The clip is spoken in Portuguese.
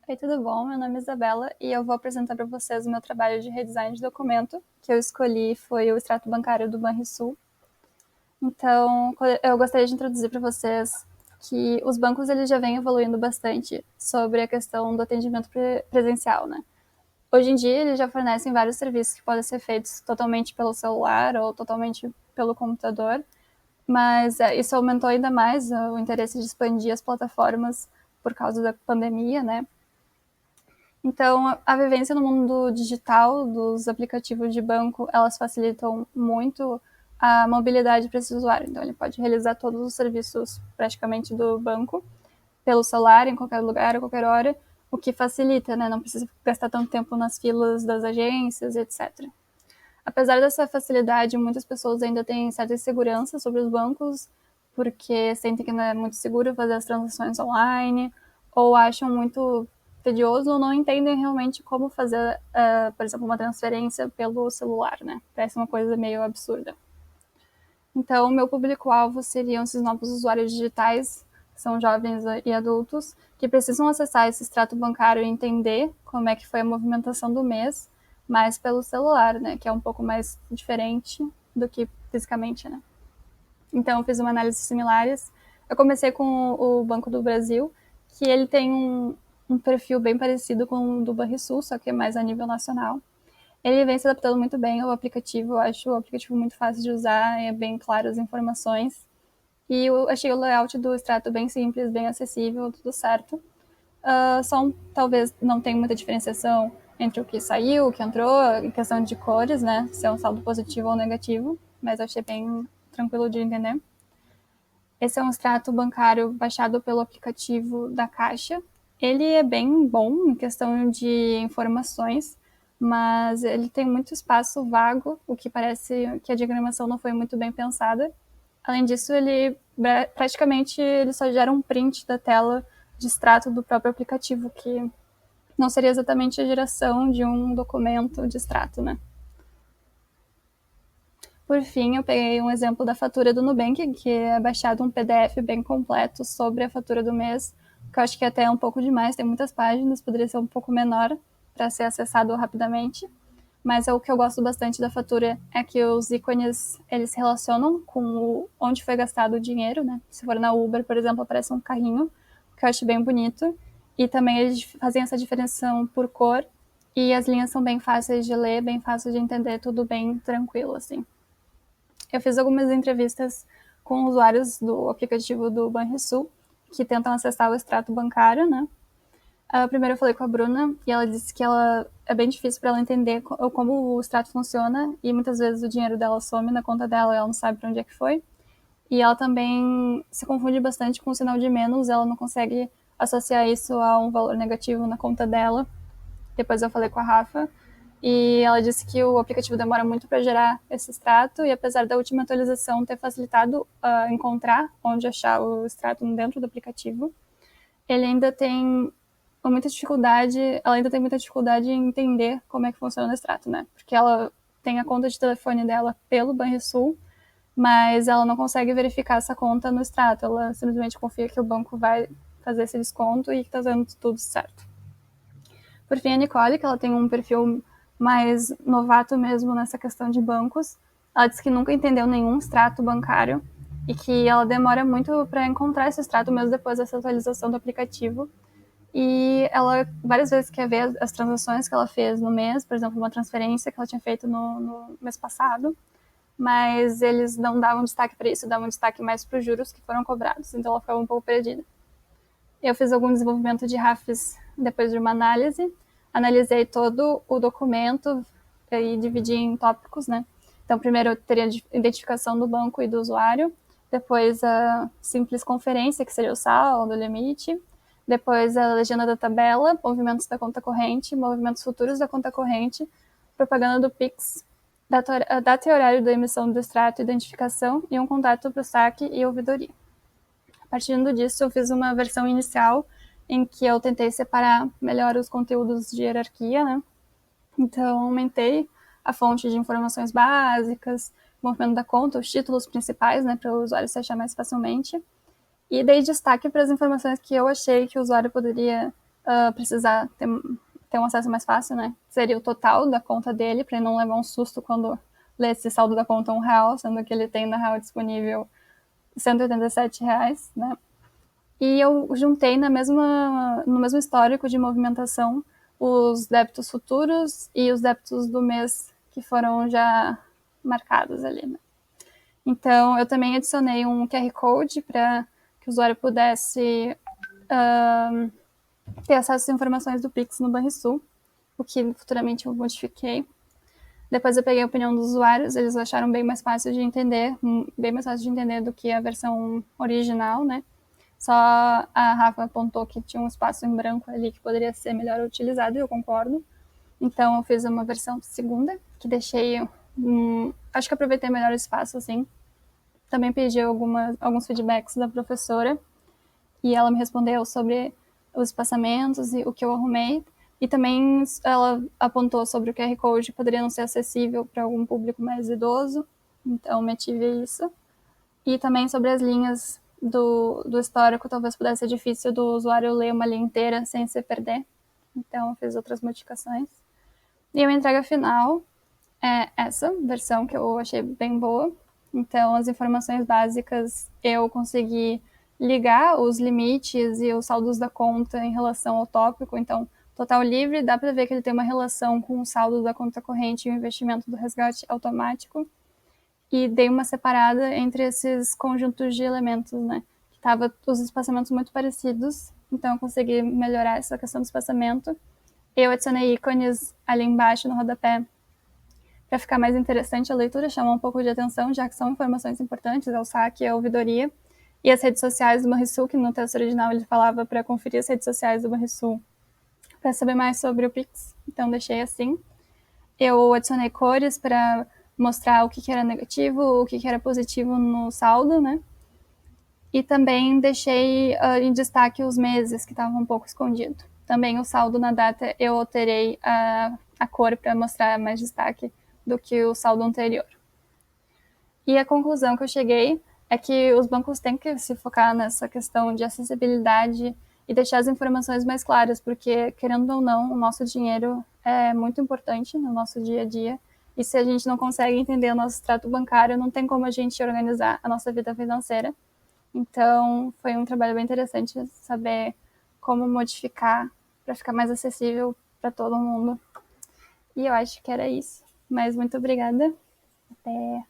Oi, tudo bom? Meu nome é Isabela e eu vou apresentar para vocês o meu trabalho de redesign de documento, que eu escolhi foi o extrato bancário do Banrisul. Então, eu gostaria de introduzir para vocês que os bancos eles já vêm evoluindo bastante sobre a questão do atendimento presencial, né? Hoje em dia, eles já fornecem vários serviços que podem ser feitos totalmente pelo celular ou totalmente pelo computador, mas isso aumentou ainda mais o interesse de expandir as plataformas por causa da pandemia, né? Então, a vivência no mundo digital dos aplicativos de banco, elas facilitam muito a mobilidade para esse usuário. Então, ele pode realizar todos os serviços praticamente do banco pelo celular, em qualquer lugar, a qualquer hora, o que facilita, né? Não precisa gastar tanto tempo nas filas das agências, etc. Apesar dessa facilidade, muitas pessoas ainda têm certa insegurança sobre os bancos, porque sentem que não é muito seguro fazer as transações online, ou acham muito tedioso, ou não entendem realmente como fazer, por exemplo, uma transferência pelo celular, né? Parece uma coisa meio absurda. Então, o meu público-alvo seriam esses novos usuários digitais, que são jovens e adultos, que precisam acessar esse extrato bancário e entender como é que foi a movimentação do mês, mas pelo celular, né, que é um pouco mais diferente do que fisicamente, né. Então, eu fiz uma análise similares. Eu comecei com o Banco do Brasil, que ele tem um perfil bem parecido com o do Banrisul, só que é mais a nível nacional. Ele vem se adaptando muito bem ao aplicativo, eu acho o aplicativo muito fácil de usar, é bem claro as informações. E eu achei o layout do extrato bem simples, bem acessível, tudo certo. Talvez não tenha muita diferenciação entre o que saiu, o que entrou, em questão de cores, né? Se é um saldo positivo ou negativo, mas eu achei bem tranquilo de entender. Esse é um extrato bancário baixado pelo aplicativo da Caixa. Ele é bem bom em questão de informações, mas ele tem muito espaço vago, o que parece que a diagramação não foi muito bem pensada. Além disso, ele praticamente ele só gera um print da tela de extrato do próprio aplicativo, que não seria exatamente a geração de um documento de extrato, né? Por fim, eu peguei um exemplo da fatura do Nubank, que é baixado um PDF bem completo sobre a fatura do mês, que eu acho que até é um pouco demais, tem muitas páginas, poderia ser um pouco menor para ser acessado rapidamente. Mas o que eu gosto bastante da fatura é que os ícones, eles se relacionam com onde foi gastado o dinheiro, né? Se for na Uber, por exemplo, aparece um carrinho, que eu acho bem bonito. E também eles fazem essa diferenciação por cor, e as linhas são bem fáceis de ler, bem fáceis de entender, tudo bem tranquilo, assim. Eu fiz algumas entrevistas com usuários do aplicativo do Banrisul, que tentam acessar o extrato bancário, né? Primeiro eu falei com a Bruna e ela disse que é bem difícil para ela entender como o extrato funciona e muitas vezes o dinheiro dela some na conta dela e ela não sabe para onde é que foi. E ela também se confunde bastante com o sinal de menos, ela não consegue associar isso a um valor negativo na conta dela. Depois eu falei com a Rafa e ela disse que o aplicativo demora muito para gerar esse extrato e apesar da última atualização ter facilitado encontrar onde achar o extrato dentro do aplicativo, ele ainda tem ela ainda tem muita dificuldade em entender como é que funciona o extrato, né? Porque ela tem a conta de telefone dela pelo Banrisul, mas ela não consegue verificar essa conta no extrato. Ela simplesmente confia que o banco vai fazer esse desconto e que está dando tudo certo. Por fim, a Nicole, que ela tem um perfil mais novato mesmo nessa questão de bancos. Ela disse que nunca entendeu nenhum extrato bancário e que ela demora muito para encontrar esse extrato mesmo depois dessa atualização do aplicativo. E ela várias vezes quer ver as transações que ela fez no mês, por exemplo, uma transferência que ela tinha feito no mês passado, mas eles não davam destaque para isso, davam destaque mais para os juros que foram cobrados, então ela ficava um pouco perdida. Eu fiz algum desenvolvimento de RAFs depois de uma análise, analisei todo o documento e dividi em tópicos, né? Então, primeiro eu teria a identificação do banco e do usuário, depois a simples conferência, que seria o saldo, o limite, depois a legenda da tabela, movimentos da conta corrente, movimentos futuros da conta corrente, propaganda do Pix, data e horário da emissão do extrato, identificação e um contato para o saque e ouvidoria. Partindo disso, eu fiz uma versão inicial em que eu tentei separar melhor os conteúdos de hierarquia, né? Então, aumentei a fonte de informações básicas, o movimento da conta, os títulos principais, né, para o usuário se achar mais facilmente. E dei destaque para as informações que eu achei que o usuário poderia precisar ter um acesso mais fácil, né? Seria o total da conta dele, para ele não levar um susto quando lê esse saldo da conta R$1, sendo que ele tem na real disponível R$187, né? E eu juntei no mesmo histórico de movimentação os débitos futuros e os débitos do mês que foram já marcados ali, né? Então, eu também adicionei um QR Code para que o usuário pudesse ter acesso às informações do Pix no Banrisul, o que futuramente eu modifiquei. Depois eu peguei a opinião dos usuários, eles acharam bem mais fácil de entender, bem mais fácil de entender do que a versão original, né? Só a Rafa apontou que tinha um espaço em branco ali que poderia ser melhor utilizado, e eu concordo. Então eu fiz uma versão segunda, que deixei. Acho que aproveitei melhor o espaço, assim. Também pedi alguns feedbacks da professora, e ela me respondeu sobre os espaçamentos e o que eu arrumei. E também ela apontou sobre o QR Code poderia não ser acessível para algum público mais idoso, então me ative a isso. E também sobre as linhas do histórico, talvez pudesse ser difícil do usuário ler uma linha inteira sem se perder. Então, eu fiz outras modificações. E a entrega final é essa versão que eu achei bem boa. Então, as informações básicas eu consegui ligar os limites e os saldos da conta em relação ao tópico. Então, total livre, dá para ver que ele tem uma relação com o saldo da conta corrente e o investimento do resgate automático. E dei uma separada entre esses conjuntos de elementos, né? Que tava os espaçamentos muito parecidos, então eu consegui melhorar essa questão do espaçamento. Eu adicionei ícones ali embaixo no rodapé para ficar mais interessante a leitura, chamar um pouco de atenção, já que são informações importantes, é o saque, é a ouvidoria. E as redes sociais do Banrisul, que no texto original ele falava para conferir as redes sociais do Banrisul para saber mais sobre o Pix, então deixei assim. Eu adicionei cores para mostrar o que era negativo, o que era positivo no saldo, né? E também deixei em destaque os meses, que estavam um pouco escondido. Também o saldo na data eu alterei a cor para mostrar mais destaque do que o saldo anterior. E a conclusão que eu cheguei é que os bancos têm que se focar nessa questão de acessibilidade e deixar as informações mais claras, porque, querendo ou não, o nosso dinheiro é muito importante no nosso dia a dia. E se a gente não consegue entender o nosso extrato bancário, não tem como a gente organizar a nossa vida financeira. Então, foi um trabalho bem interessante saber como modificar para ficar mais acessível para todo mundo. E eu acho que era isso. Mas muito obrigada. Até.